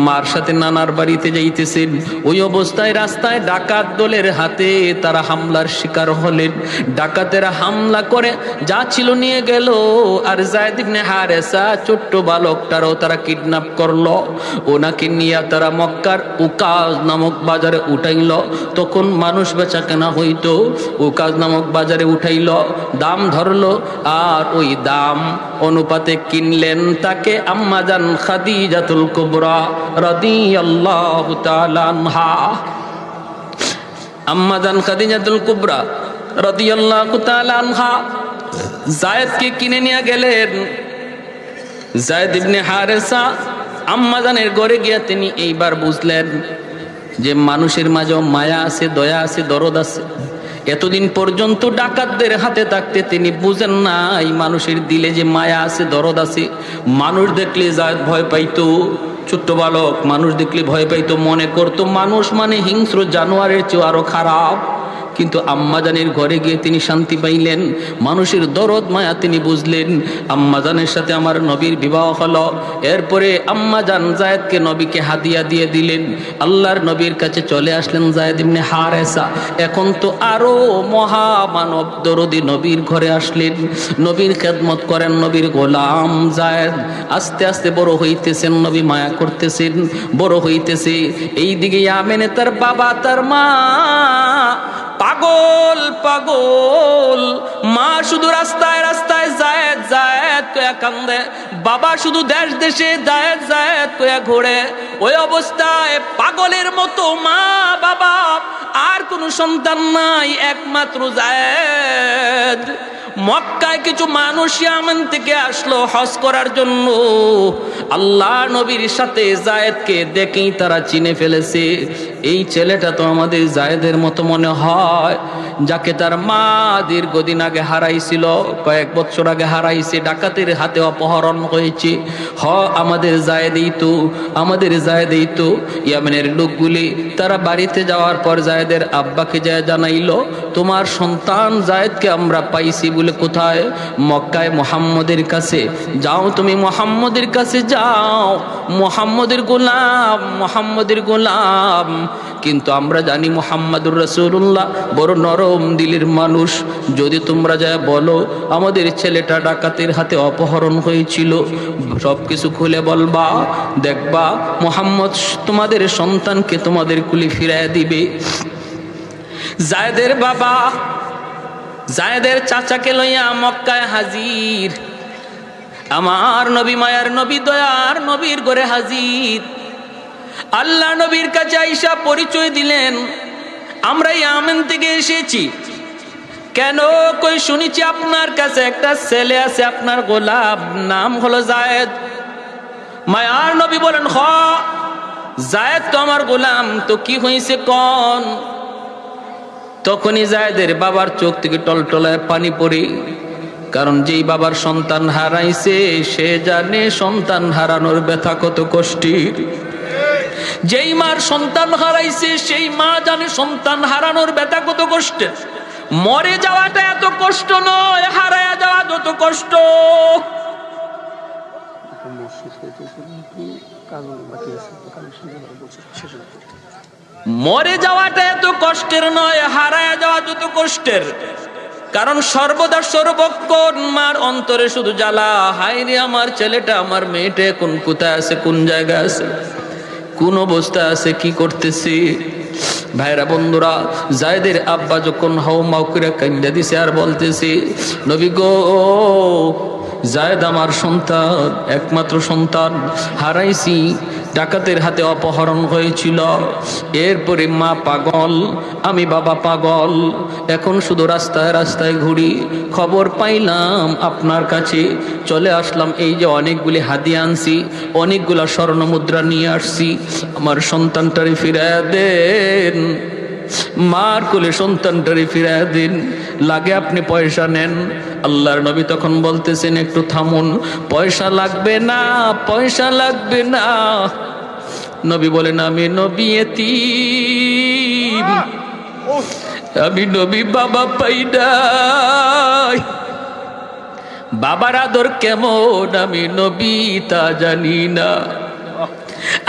মার সাথে নানার বাড়িতে যাইতেছেন। ওই অবস্থায় রাস্তায় ডাকাত দলের হাতে তারা হামলার শিকার হলেন। ডাকাতেরা হামলা করে যা ছিল নিয়ে গেল, আর যায়েদ ইবনে হারেসা ছোট্ট বালকটারও তারা কিডন্যাপ করলো। ওনাকে নিয়ে তারা মক্কার উকাজ নামক বাজারে উঠাইল। তখন মানুষ বেচা কেনা হইতো, উকাজ নামক বাজারে উঠাইল, দাম ধরলো, আর ওই দাম অনুপাতে কিনলেন তাকে আম্মাজান খাদিজাতুল কুবরা রাদিয়াল্লাহু তাআলা আনহা। আম্মাজান খাদিজাতুল কুবরা রাদিয়াল্লাহু তাআলা আনহা যায়েদকে কিনে নিয়ে গেলেন। যায়েদ ইবনে হারেসা আম্মাজানের ঘরে গিয়া তিনি এইবার বুঝলেন যে মানুষের মাঝেও মায়া আছে, দয়া আছে, দরদ আছে। এতদিন পর্যন্ত ডাকাতদের হাতে থাকতে তিনি বুঝেন না এই মানুষের দিলে যে মায়া আছে, দরদ আছে। মানুষ দেখলে যায়েদ ভয় পাইতো, ছোট্ট বালক মানুষ দেখলে ভয় পাইতো, মনে করতো মানুষ মানে হিংস্র জানোয়ারের চেয়ে আরো খারাপ। কিন্তু আম্মাজানের ঘরে গিয়ে তিনি শান্তি পাইলেন, মানুষের দরদ মায়া তিনি বুঝলেন। আম্মাজানের সাথে আমার নবীর বিবাহ হলো। এরপরে আম্মাজান যায়েদকে নবীকে হাদিয়া দিয়ে দিলেন। আল্লাহর নবীর কাছে চলে আসলেন যায়েদ ইবনে হারেসা। এখন তো আরো মহামানব দরদি নবীর ঘরে আসলেন, নবীর খেদমত করেন, নবীর গোলাম যায়েদ। আস্তে আস্তে বড় হইতেছেন, নবী মায়া করতেছেন, বড় হইতেছে। এইদিকে ইয়ামেনে তার বাবা তার মা পাগল পাগল, মা শুধু রাস্তায় রাস্তায় যায়েদ যায়েদ কয়া কান্দে, বাবা শুধু দেশ দেশে যায়েদ যায়েদ কয়া ঘোরে। ওই অবস্থায় পাগলের মতো মা বাবা, আর কোনো সন্তান নাই, একমাত্র যায়েদ। মক্কায় কিছু মানুষ ইয়ামান থেকে আসলো হজ করার জন্য। আল্লাহ নবীর সাথে যায়েদকে দেখেই তারা চিনে ফেলেছে, এই ছেলেটা তো আমাদের যায়েদের মতো মনে হয়, যাকে তার মা দীর্ঘদিন আগে হারাইছিল, কয়েক বছর আগে হারাইছে, ডাকাতের হাতে অপহরণ হয়েছে। আমাদের যায়েদেই তো, আমাদের যায়েদেই তো। ইয়ামেনের লোকগুলি তারা বাড়িতে যাওয়ার পর যায়েদের আব্বাকে যায় জানাইলো, তোমার সন্তান যায়েদকে আমরা পাইছি বলে। কোথায়? মক্কায় মুহাম্মদের কাছে। যাও তুমি মুহাম্মদের কাছে যাও, মুহাম্মদের গোলাম, মুহাম্মদের গোলাম। কিন্তু আমরা জানি মুহাম্মাদুর রাসূলুল্লাহ বড় নরম দিলের মানুষ। যদি তোমরা যায় বলো আমাদের ছেলেটা ডাকাতের হাতে অপহরণ হয়েছিল, সব কিছু খুলে বলবা, দেখবা মুহাম্মদ তোমাদের সন্তানকে তোমাদের কুলে ফিরাইয়া দিবে। যায়েদের বাবা যায়েদের চাচাকে লইয়া মক্কায় হাজির। আমার নবী মায়ার নবী দয়ার নবীর ঘরে হাজির। আল্লাহ নবীর কাছে আইসা পরিচয় দিলেন, আমরা ইয়ামেন থেকে এসেছি। কেন? কই শুনেছি আপনার কাছে একটা ছেলে আছে, আপনার গোলাম, নাম হলো যায়েদ। মায়ার নবী বলেন, হ যায়েদ তো আমার গোলাম, তো কি হয়েছে কোন? তখনই যায়েদের বাবার চোখ থেকে টলটলায় পানি পড়ে, কারণ যেই বাবার সন্তান হারাইছে সে জানে সন্তান হারানোর ব্যথা কত কষ্টের। যেই মার সন্তান হারাইছে সেই মা জানে সন্তান হারানোর ব্যথা কত কষ্টের। মরে যাওয়াটা এত কষ্ট নয়, হারায়া যাওয়া যত কষ্ট। মরে যাওয়াটা এত কষ্টের নয়, হারায়া যাওয়া যত কষ্টের। কারণ সর্বদা সর্বক্ষণ মার অন্তরে শুধু জ্বালা, হায় রে আমার ছেলেটা, আমার মেয়েটা কোন কোথায় আছে, কোন জায়গায় আছে, কোন অবস্থা আছে, কি করতেছে। ভাইরা বন্ধুরা, যায়েদের আব্বা যখন হাও মাও করে কান্দা দিছে আর বলতেছে, নবী গো, যায়েদ আমার সন্তান, একমাত্র সন্তান হারাইছি, ডাকাতের হাতে অপহরণ হয়েছিল। এরপরে মা পাগল, আমি বাবা পাগল, এখন শুধু রাস্তায় রাস্তায় ঘুরি। খবর পাইলাম আপনার কাছে, চলে আসলাম। এই যে অনেকগুলি হাদিয়া আনছি, অনেকগুলা স্বর্ণ মুদ্রা নিয়ে আসছি, আমার সন্তানটারে ফিরাইয়া দেন, মার কোলে সন্তানটারে ফিরাইয়া দিন, লাগে আপনি পয়সা নেন। আল্লাহর নবী তখন বলতেছেন, একটু থামুন, পয়সা লাগবে না, পয়সা লাগবে না। নবী বলেন, আমি নবী এতিম, আমি নবী বাবা পাই নাই, বাবার আদর কেমন আমি নবী তা জানি না,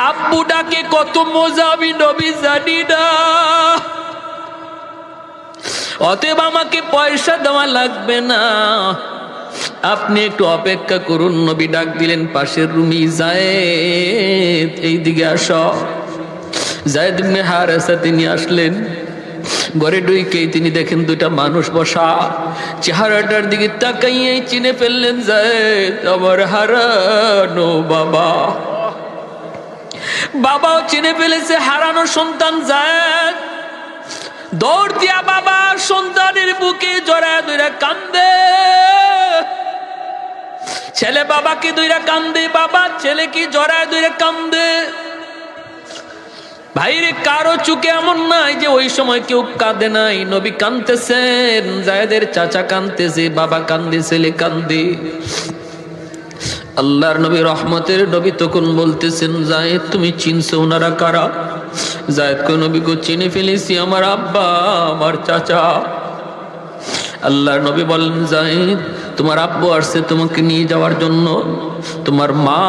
আব্বু ডাকে কত মজা আমি নবী জানি না। অতএব আমাকে পয়সা দেওয়া লাগবে না, আপনি একটু অপেক্ষা করুন। নবী ডাক দিলেন পাশের রুমি, যায়েদ এইদিকে আসো। যায়েদ ইবনে হারেসা তিনি আসলেন। ঘরে ঢুকেই তিনি দেখেন দুইটা মানুষ বসা, চেহারাটার দিকে তাকাইয়েই চিনে ফেললেন, যায়েদ আমার হারানো বাবা। বাবাও চিনে ফেলেছে হারানো সন্তান যায়েদ। দৌড় দিয়া বাবা সন্তানের বুকে জড়ায় ধইরা কান্দে, ছেলে বাবাকে ধইরা কান্দে, বাবা ছেলেকে জড়ায় ধইরা কান্দে। ভাইরে, কারো চোখে এমন নাই যে ওই সময় কেউ কাঁদে নাই। নবী কাঁদতেছেন, যায়েদের চাচা কাঁদতেছে, বাবা কান্দে, ছেলে কান্দে। আল্লাহর নবী রহমতের নবী তখন বলতেছেন, যায়েদ তুমি চিনছো ওনারা কারা? জায়েদ কো নবী গো চিনে ফেলেছি, আমার আব্বা, আমার চাচা। আল্লাহর নবী বলেন, জায়েদ তোমার আব্বু আসছে তোমাকে নিয়ে যাওয়ার জন্য, তোমার মা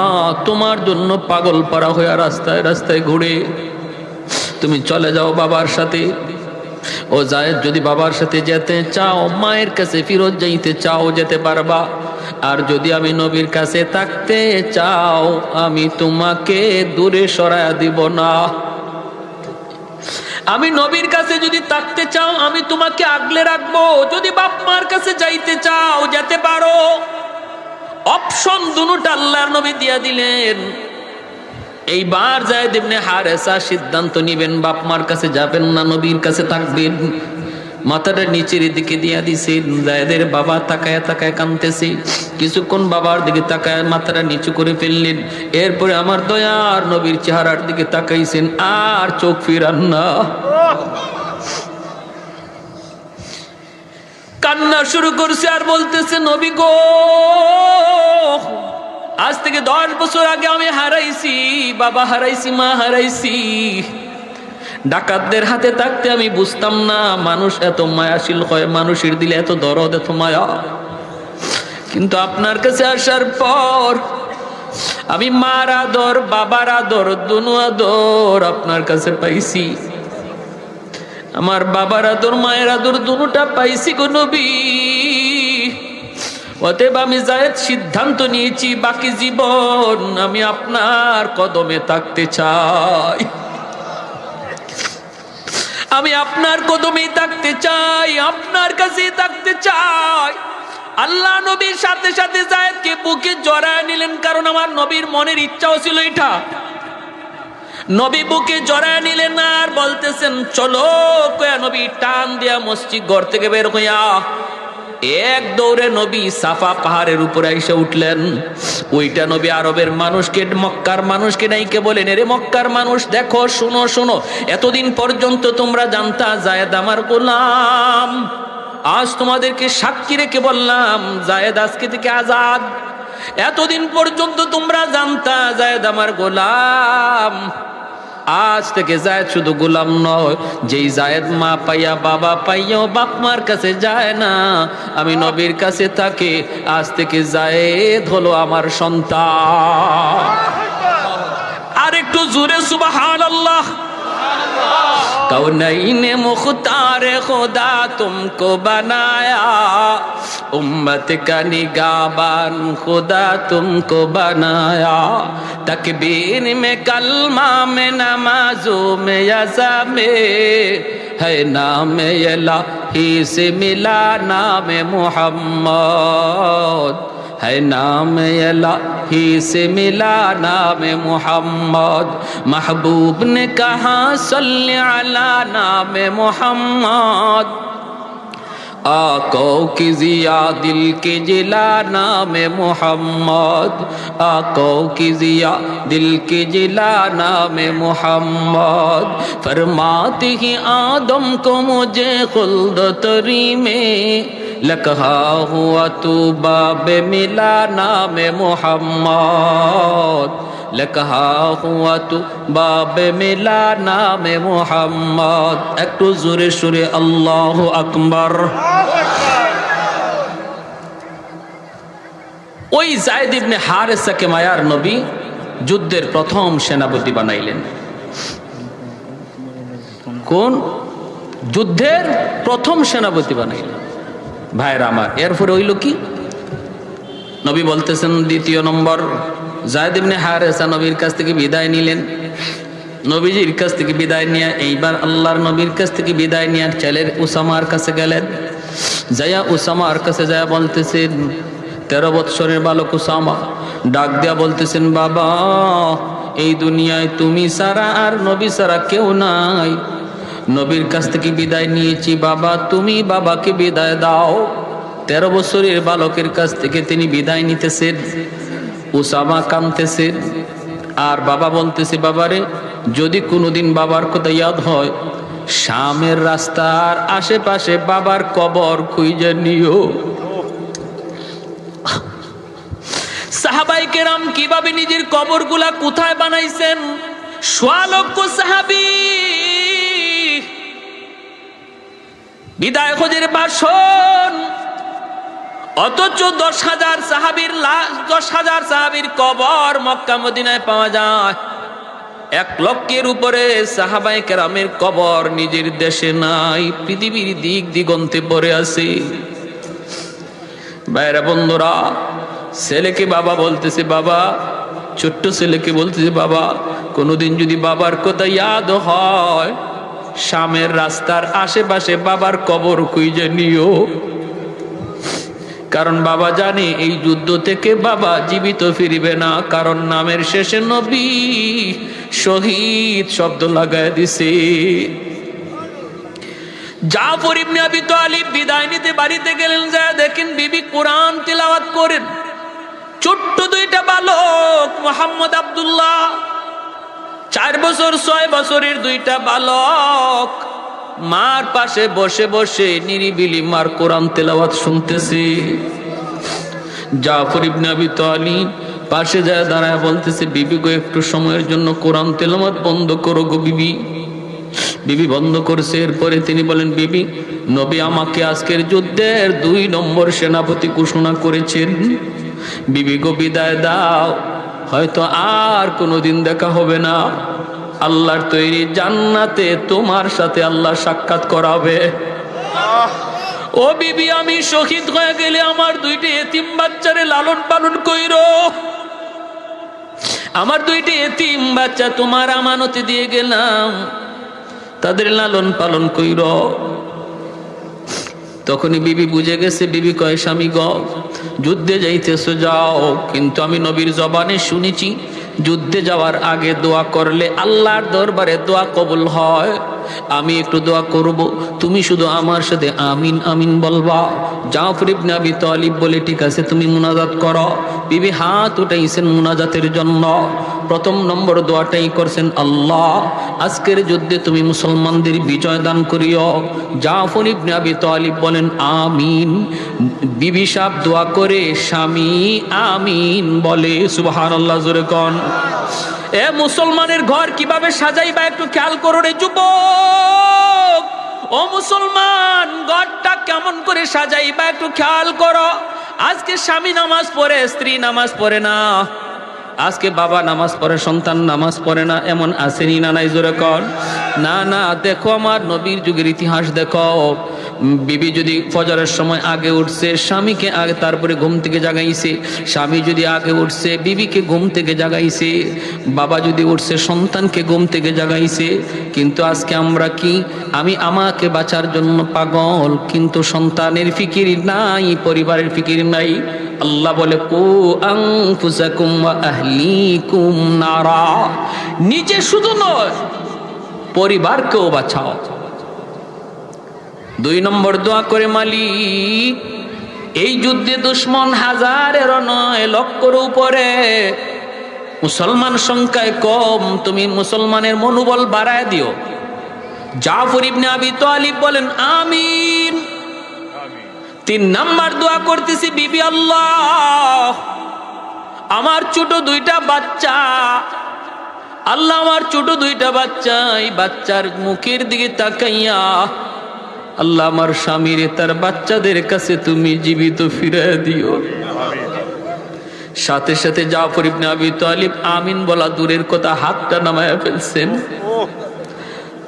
তোমার জন্য পাগল পারা হয়ে রাস্তায় রাস্তায় ঘুরে, তুমি চলে যাও বাবার সাথে। ও জায়েদ, যদি বাবার সাথে যেতে চাও, মায়ের কাছে ফিরত যাইতে চাও, যেতে পারবা। আর যদি আমি নবীর কাছে থাকতে চাও, আমি তোমাকে দূরে সরায়া দিব না। আমি নবীর কাছে যদি থাকতে চাও, আমি তোমাকে আগলে রাখবো। যদি বাপ মার কাছে যাইতে চাও, যেতে পারো। অপশন দুটোটা আল্লাহর নবী দিয়া দিলেন। এইবার যায়েদ ইবনে হারেসা সিদ্ধান্ত নিবেন, বাপ মার কাছে যাবেন না, নবীর কাছে থাকবেন। মাথাটা নিচের দিকে দিয়া দিছেন। জায়েদের বাবা তাকায় তাকায় কাঁদতেছে। কিছুক্ষণ বাবার দিকে তাকায় মাথাটা নিচু করে ফেললেন। এরপরে আমার দয়ার নবীর চেহারার দিকে তাকাইছেন, আর চোখ ফিরান না। কান্না শুরু করছে আর বলতেছে, নবী গো, আজ থেকে 10 বছর আগে আমি হারাইছি, বাবা হারাইছি, মা হারাইছি। ডাকাতদের হাতে থাকতে আমি বুঝতাম না মানুষ এত মায়াশীল হয়, মানুষের দিলে এত দরদ, এত মায়া। কিন্তু আপনার কাছে আসার পর আমি মার আদর, বাবার আদর, দুনু আদর আপনার কাছে পাইছি। আমার বাবার আদর, মায়ের আদর দুটোটা পাইছি গো নবী। অতএব আমি জায়েদ সিদ্ধান্ত নিয়েছি, বাকি জীবন আমি আপনার কদমে থাকতে চাই। আমি আপনার কদমেই থাকতে চাই, আপনার কাছেই থাকতে চাই। আল্লাহ নবীর সাথে সাথে জায়েদকে বুকে জড়ায় নিলেন, কারণ আমার নবীর মনের ইচ্ছাও ছিল এটা। নবী বুকে জড়ায় নিলেন আর বলতেছেন, চলো। কয়া নবী টান দিয়া মসজিদ ঘর থেকে বের হইয়া এক দৌড়ে নবী সাফা পাহাড়ের উপরে এসে উঠলেন। ওইটা নবী আরবের মানুষকে, মক্কার মানুষকে নাইকে বলেন, এরে মক্কার মানুষ, দেখো, শুনো শুনো, এতদিন পর্যন্ত তোমরা জানতা জায়েদ আমার গোলাম, আজ তোমাদেরকে সাক্ষী রেখে বললাম জায়েদ আজকে থেকে আজাদ। এতদিন পর্যন্ত তোমরা জানতা জায়েদ আমার গোলাম, আজ থেকে জায়েদ শুধু গোলাম নয়, যেই জায়েদ মা পাইয়া বাবা পাইয়াও বাপ মার কাছে যায় না, আমি নবীর কাছে থাকে, আজ থেকে জায়েদ হলো আমার সন্তান। আর একটু জোরে সুবহানাল্লাহ। कौनैन मुख्तार खुदा तुमको बनाया, उम्मत का निगाहबान खुदा तुमको बनाया। तकबीर में, कलमा में, नमाजों में, यज़ा में है नाम इलाही से मिला नाम मुहम्मद, है नाम इलाही से मिला नाम मुहम्मद। महबूब ने कहा सल्ले अला नाम मुहम्मद, आको की जिया दिल के जिला नाम मुहम्मद, आको की जिया दिल के जिला नाम मुहम्मद। फरमाते ही आदम को मुझे खुल्द तरी में, लकहा हुआ तू बाब मिला नाम मुहम्मद, लकहा हुआ तू बाब मिला नाम मुहम्मद। একটু জোরে সুরে আল্লাহু আকবার। ওই জায়েদ ইবনে হারেসাকে মায়ার নবী যুদ্ধের প্রথম সেনাপতি বানাইলেন। কোন যুদ্ধের প্রথম সেনাপতি বানাইলেন? ভাইরা আমার, এরপরে হইল কি? নবী বলতেছেন, দ্বিতীয় নম্বর, জায়েদ ইবনে হারেসা নবীর কাছ থেকে বিদায় নিলেন। নবীজির কাছ থেকে বিদায় নিয়ে এইবার আল্লাহর নবীর কাছ থেকে বিদায় নিয়ে ছেলের উসামার কাছে গেলেন। যাইয়া উসামার কাছে যাইয়া বলতেছেন, 13 বৎসরের বালক উসামা ডাক দেয়া বলতেছেন, বাবা, এই দুনিয়ায় তুমি ছাড়া আর নবী ছাড়া কেউ নাই। নবীর কাছ থেকে বিদায় নিয়েছি, বাবা তুমি বাবাকে বিদায় দাও। 13 বছরের বালকের কাছ থেকে তিনি বিদায় নিতেছেন। উসামা কাঁদতেছেন আর বাবা বলতেছে, বাবারে, যদি কোনোদিন বাবার কথা ইয়াদ হয়, শামের রাস্তার আশেপাশে বাবার কবর খুঁজে নিও। সাহাবায়ে কেরাম কিভাবে নিজের কবরগুলা কোথায় বানাইছেন সোয়া লক্ষ সাহাবী বিদায় হজের ভাষণ, অথচ 10,000 সাহাবীর লাশ, 10,000 সাহাবীর কবর মক্কা মদিনায় পাওয়া যায়। 1 লক্ষের উপরে সাহাবায়ে কেরামের কবর নিজের দেশে নাই, পৃথিবীর দিক দিগন্তে পড়ে আছে। ভাইরা বন্ধুরা, ছেলেকে বাবা বলতেছে, বাবা, ছোট্ট ছেলেকে বলতেছে, বাবা, কোনোদিন যদি বাবার কথা ইয়াদ হয়, শামের রাস্তার আশেপাশে বাবার কবর খুঁজে নিও, কারণ বাবা জানে এই যুদ্ধ থেকে বাবা জীবিত ফিরবে না, কারণ নামের শেষে নবী শহীদ শব্দ লাগায় দিছে। জাফর ইবনে আবি তালিব বিদায় নিতে বাড়িতে গেলেন, যা দেখেন বিবি কোরআন তিলাওয়াত করেন। ছোট্ট 2টা বালক, মোহাম্মদ আব্দুল্লাহ 4 বছর 6 বছরের 2টা বালক মার পাশে বসে বসে নিরিবিলি মার কোরআন তেলাওয়াত শুনতেছে। জাফর ইবনে আবি তালিব পাশে যায় দাঁড়ায় বলতেছে, বিবি গো, একটু সময়ের জন্য কোরআন তেলাওয়াত বন্ধ করো গো বিবি। বিবি বন্ধ করছে। এরপরে তিনি বলেন, বিবি, নবী আমাকে আজকের যুদ্ধের 2 নম্বর সেনাপতি ঘোষণা করেছেন। বিবি গো, বিদায় দাও, হয়তো আর কোনোদিন দেখা হবে না। আল্লাহর তৈরি জান্নাতে তোমার সাথে আল্লাহ সাক্ষাৎ করাবে। ও বিবি, আমি শহীদ হয়ে গেলে আমার 2টি এতিম বাচ্চারে লালন পালন কইরো। আমার 2টি এতিম বাচ্চা তোমার আমানতে দিয়ে গেলাম, তাদের লালন পালন কইরো। তখনই বিবি বুঝে গেছে। বিবি কয়, স্বামী গো, যুদ্ধে যাইতেছো যাও, কিন্তু আমি নবীর জবানে শুনেছি যুদ্ধে যাওয়ার আগে দোয়া করলে আল্লাহর দরবারে দোয়া কবুল হয়। আমি একটু দোয়া করব, তুমি শুধু আমার সাথে আমিন আমিন বলবা। জাফর ইবনে আবি তালিব বলে, ঠিক আছে, তুমি মুনাজাত করো। বিবি হাত উঠাইছেন মুনাজাতের জন্য। 1 নম্বর দোয়াটাই করছেন, আল্লাহ, আজকের যুদ্ধে তুমি মুসলমানদের বিজয় দান করিও। জাফর ইবনে আবি তালিব বলেন, আমিন। বিবি সাহেব দোয়া করে, স্বামী আমিন বলে। সুবহানাল্লাহ, জোরে কোন। এ মুসলমানের ঘর কিভাবে সাজাইবা একটু খেয়াল করো রে যুবক। ও মুসলমান, ঘরটা কেমন করে সাজাইবা একটু খেয়াল করো। আজকে স্বামী নামাজ পড়ে, স্ত্রী নামাজ পড়ে না। আজকে বাবা নামাজ পড়ে, সন্তান নামাজ পড়ে না, এমন আসেনি না নাই? জোরে কর না। না, দেখো আমার নবীর যুগের ইতিহাস দেখো। বিবি যদি ফজরের সময় আগে উঠছে, স্বামীকে আগে তারপরে ঘুম থেকে জাগাইছে। স্বামী যদি আগে উঠছে, বিবিকে ঘুম থেকে জাগাইছে। বাবা যদি উঠছে, সন্তানকে ঘুম থেকে জাগাইছে। কিন্তু আজকে আমরা কি, আমি আমাকে বাঁচার জন্য পাগল, কিন্তু সন্তানের ফিকির নাই, পরিবারের ফিকির নাই। আল্লাহ বলে, কু আনফুসাকুম ওয়া আহলিকুম নারা। নিজে শুধু নয়, পরিবারকেও বাঁচাও। 2 নম্বর দোয়া করে, মালিক, এই যুদ্ধে দুশ্মন হাজারেরও নয়, লক্ষের উপরে। মুসলমান সংখ্যায় কম, তুমি মুসলমানের মনোবল বাড়ায় দিও। জাফর ইবনে আবি তালিব বলেন, আমিন। 3 নম্বর দোয়া করতেছি, বিবি, আল্লাহ, আমার ছোট 2টা বাচ্চা, আল্লাহ, আমার ছোট 2টা বাচ্চা, এই বাচ্চার মুখের দিকে তাকাইয়া আল্লাহ আমার স্বামীর তার বাচ্চাদের কাছে তুমি জীবিত ফিরিয়ে দিও। সাথে সাথে জাফর ইবনে আবি তালিব আমিন বলা দূরের কথা, হাতটা নামায়া ফেলছেন।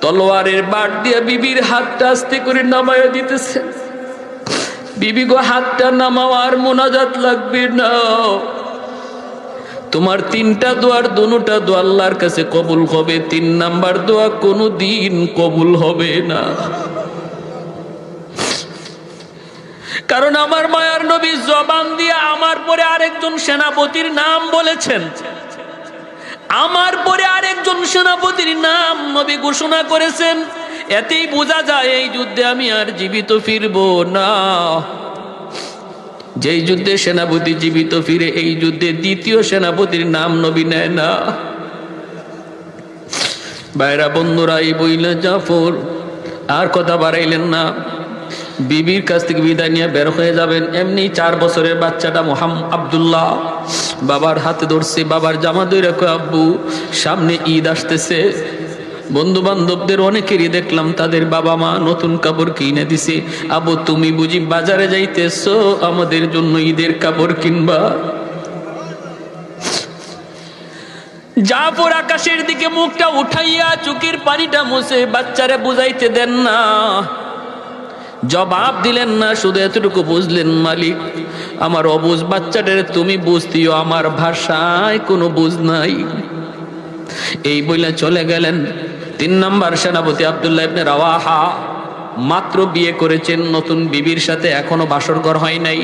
তলোয়ারের বাট দিয়ে বিবির হাতটা আস্তে করে নামায়া দিতেছেন। বিবি গো, হাতটা নামাওয়ার মুনাজাত লাগবে না। তোমার 3টা দোয়ার 2টা দোয়া আল্লাহর কাছে কবুল হবে, 3 নাম্বার দোয়া কোনোদিন কবুল হবে না। কারণ আমার মায়ার নবী জবান দিয়ে আমার পরে আরেকজন সেনাপতির নাম বলেছেন। আমার পরে আরেকজন সেনাপতির নাম নবী ঘোষণা করেছেন। এতেই বোঝা যায় এই যুদ্ধে আমি আর জীবিত ফিরবো না। যেই যুদ্ধে সেনাপতি জীবিত ফিরে, এই যুদ্ধে 2য় সেনাপতির নাম নবী নেয় না। বাইরা বন্ধুরা, এই বইলে জাফর আর কথা বাড়াইলেন না। বিবির কাছ থেকে বিদায় নিয়ে বের হয়ে যাবেন, এমনি 4 বছরের বাচ্চাটা আব্দুল্লাহ বাবার হাতে ধরছে, বাবার জামা ধরে কয়, আব্বু সামনে ঈদ আসতেছে, বন্ধু বান্ধবদের অনেকেরই দেখলাম তাদের বাবা মা নতুন কাপড় কিনে দিছে, আব্বু তুমি বুঝি বাজারে যাইতেছো আমাদের জন্য ঈদের কাপড় কিনবা? জাফর আকাশের দিকে মুখটা উঠাইয়া চোখের পানিটা মুছে বাচ্চারে বুঝাইতে দেন না, জবাব দিলেন না, শুধু এতটুকু বুঝলেন, মালিক আমার অবুঝ বাচ্চাটারে তুমি বুঝতিও, আমার ভাষায় কোনো বুঝ নাই। এই বইলা চলে গেলেন। 3 নম্বর সেনাপতি আব্দুল্লাহ ইবনে রাওয়াহা মাত্র বিয়ে করেছেন, নতুন বিবির সাথে এখনো বাসর ঘর হয় নাই।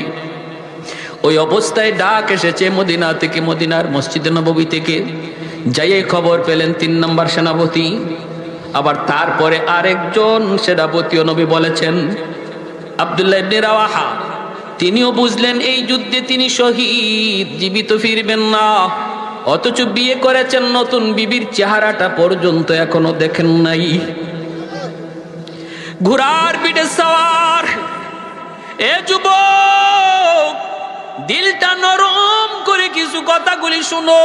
ওই অবস্থায় ডাক এসেছে মদিনা থেকে, মদিনার মসজিদে নববী থেকে। যাইয়ে খবর পেলেন 3 নম্বর সেনাপতি। আবার তারপরে আরেকজন সেনাপতিও নবী বলেছেন আব্দুল্লাহ ইবনে রাওয়াহা, তিনিও বুঝলেন এই যুদ্ধে তিনি শহীদ, জীবিত ফিরবেন না। অথচ বিয়ে করেছেন, নতুন বিবির চেহারাটা পর্যন্ত এখনো দেখেন নাই। ঘোড়ার পিঠে সওয়ার, এ যুবক দিলটা নরম করে কিছু কথাগুলি শুনো।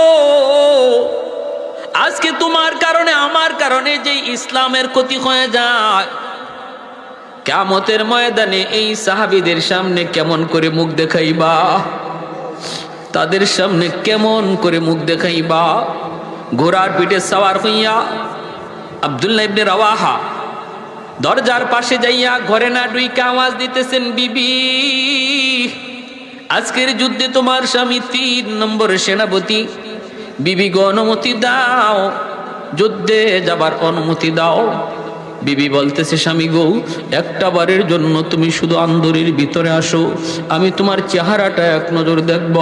আজকে তোমার কারণে আমার কারণে যে ইসলামের ক্ষতি হয়ে যায়, কিয়ামতের ময়দানে এই সাহাবীদের সামনে কেমন করে মুখ দেখাইবা? তাদের সামনে কেমন করে মুখ দেখাইবা? ঘোড়ার পিঠে সওয়ার হইয়া আব্দুল্লাহ ইবনে রাওয়াহা দরজার পাশে যাইয়া ঘরে না ঢুইকা আওয়াজ দিতেছেন, বিবি আজকের যুদ্ধে তোমার স্বামী 3 নম্বর সেনাপতি, বিবি গো অনুমতি দাও, যুদ্ধে যাবার অনুমতি দাও। বিবি বলতেছে, স্বামী গো একটা বারের জন্য তুমি শুধু আন্দরের ভিতরে আসো, আমি তোমার চেহারাটা এক নজর দেখব,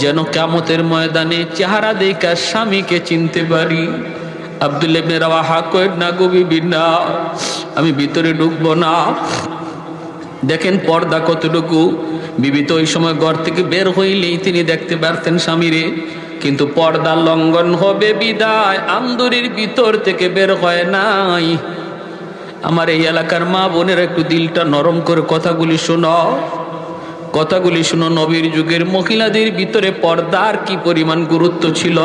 যেন কিয়ামতের ময়দানে চেহারা দেখা স্বামীকে চিনতে পারি। আব্দুল্লাহ ইবনে রাওয়াহা কয়, না গো বিবি না, আমি ভিতরে ঢুকবো না। দেখেন পর্দা কতটুকু। বিবি তো ওই সময় ঘর থেকে বের হইলেই তিনি দেখতে পারতেন স্বামীরে, কিন্তু পর্দা লঙ্ঘন হবে বিদায় আন্দরের ভিতর থেকে বের হয় নাই। আমার এই এলাকার মা বোনের একটু দিলটা নরম করে কথাগুলি শোনো, কথাগুলি শুনো। নবীর যুগের মহিলাদের ভিতরে পর্দার কি পরিমাণ গুরুত্ব ছিল।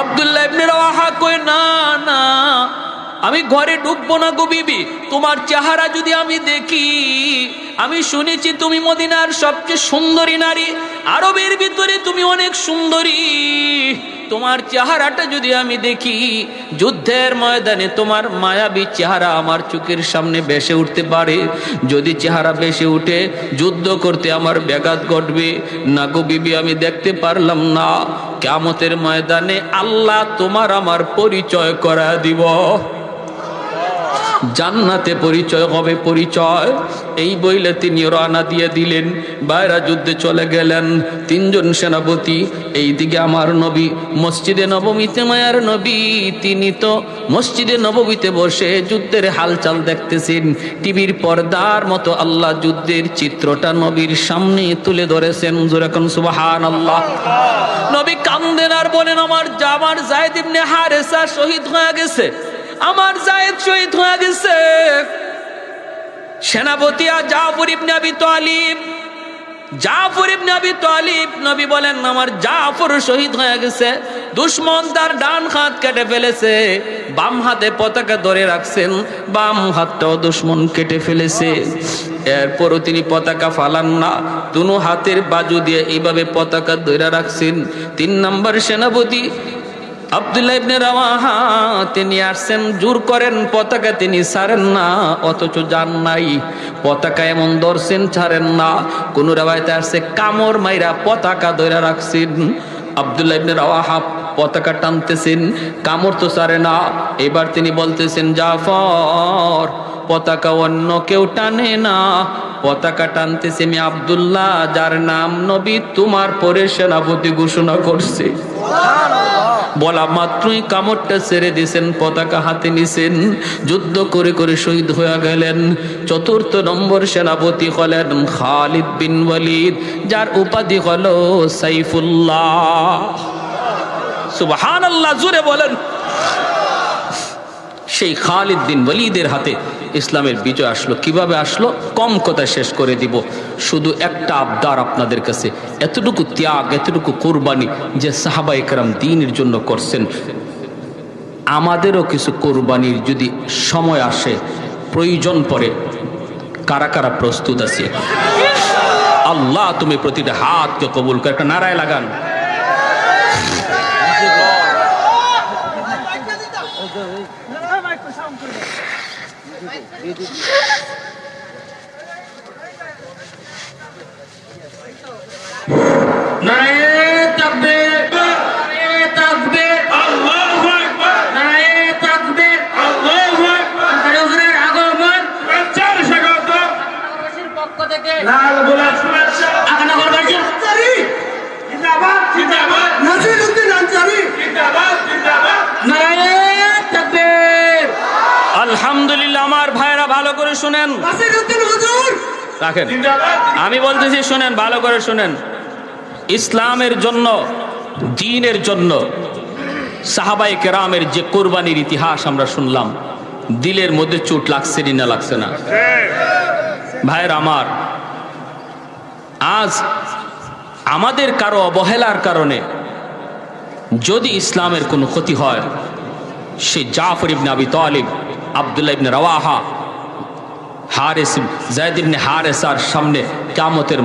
আব্দুল্লাহ ইবনে রাওয়াহা কয়, না না, আমি ঘরে ঢুকবো না গো বিবি, তোমার চেহারা যদি আমি দেখি, আমি শুনেছি তুমি মদিনার সবচেয়ে সুন্দরী নারী, আরবের ভিতরে তুমি অনেক সুন্দরী, তোমার চেহারাটা যদি আমি দেখি, যুদ্ধের ময়দানে তোমার মায়াবী চেহারা আমার চোখের সামনে ভেসে উঠতে পারে। যদি চেহারা ভেসে উঠে যুদ্ধ করতে আমার ব্যাঘাত ঘটবে। না গো বিবি, আমি দেখতে পারলাম না। কিয়ামতের ময়দানে আল্লাহ তোমার আমার পরিচয় করা দিব, জান্নাতে পরিচয় হবে, পরিচয়। এই বইলে তিনি রওনা দিয়ে দিলেন, বাইরা যুদ্ধে চলে গেলেন 3 জন সেনাপতি। এইদিকে আমার নবী মসজিদে নববীতে, মায়ার নবী তিনি তো মসজিদে নববীতে বসে যুদ্ধের হালচাল দেখতেছেন। টিভির পর্দার মতো আল্লাহ যুদ্ধের চিত্রটা নবীর সামনে তুলে ধরেছেন। জোরে কোন সুবহানাল্লাহ। নবী কান্দেন আর বলেন, আমার যায়েদ ইবনে হারেসা শহীদ হয়ে গেছে, আমার যায়েদ শহীদ হয়ে গেছে। সেনাপতি জাফর ইবনে আবি তালিব, জাফর ইবনে আবি তালিব, নবী বলেন আমার জাফর শহীদ হয়ে গেছে। দুশমন তার ডান হাত কেটে ফেলেছে, বাম হাতে পতাকা ধরে রাখছেন, বাম হাতটাও দুশমন কেটে ফেলেছে। এরপরও তিনি পতাকা ফালান না, দুনো হাতের বাজু দিয়ে এইভাবে পতাকা ধরে রাখছেন। 3 নম্বর সেনাপতি আব্দুল্লাহ ইবনে রাওয়াহা তিনি আসছেন, জোর করেন পতাকা তিনি ছাড়েন না, অথচ যান নাই। পতাকা এমন ধরছেন, ছাড়েন না। কোন রাওয়ায়াতে আসছে কামড় মাইরা পতাকা ধরে রাখছেন। আব্দুল্লাহ ইবনে রাওয়াহা পতাকা টানতেছেন, কামড় তো ছাড়ে না। এবার তিনি বলতেছেন, জাফর পতাকা অন্য কেউ টানে না, পতাকা টানতেছে আমি আব্দুল্লাহ, যার নাম নবী তোমার পরে সেনাপতি ঘোষণা করছে। বলা মাত্রই কামড়টা ছেড়ে দিয়েছেন, পতাকা হাতে নিছেন, যুদ্ধ করে করে শহীদ হয়ে গেলেন। 4র্থ নম্বর সেনাপতি হলেন খালিদ বিন ওয়ালিদ, যার উপাধি হলো সাইফুল্লাহ। সুবহানাল্লাহ, জোরে বলেন। সেই খালিদ বিন ওয়ালিদের হাতে ইসলামের বিজয় আসলো। কিভাবে আসলো? কম কথায় শেষ করে দিব। শুধু একটা আবদার আপনাদের কাছে, এতটুকু ত্যাগ, এতটুকু কোরবানি যে সাহাবায়ে কেরাম দ্বীনের জন্য করছেন, আমাদেরও কিছু কোরবানির যদি সময় আসে, প্রয়োজন পড়ে, কারা কারা প্রস্তুত আছে? আল্লাহ তুমি প্রতিটা হাতকে কবুল করে একটা নারায় লাগান। আলহামদুলিল্লাহ। আমার ভাইরা ভালো করে শুনেন, রাখেন, আমি বলতেছি শুনেন, ভালো করে শুনেন। ইসলামের জন্য, দ্বীনের জন্য সাহাবায়ে কেরামের যে কোরবানির ইতিহাস আমরা শুনলাম, দিলের মধ্যে চোট লাগছে না লাগছে না? ভাইরা আমার, আজ আমাদের কারো অবহেলার কারণে যদি ইসলামের কোনো ক্ষতি হয়, সে জাফর ইবনে আবি তালিব, আব্দুল্লাহ ইবনে রাওয়াহা, হারিস, যায়েদ ইবনে হারিসার সামনে কিয়ামতের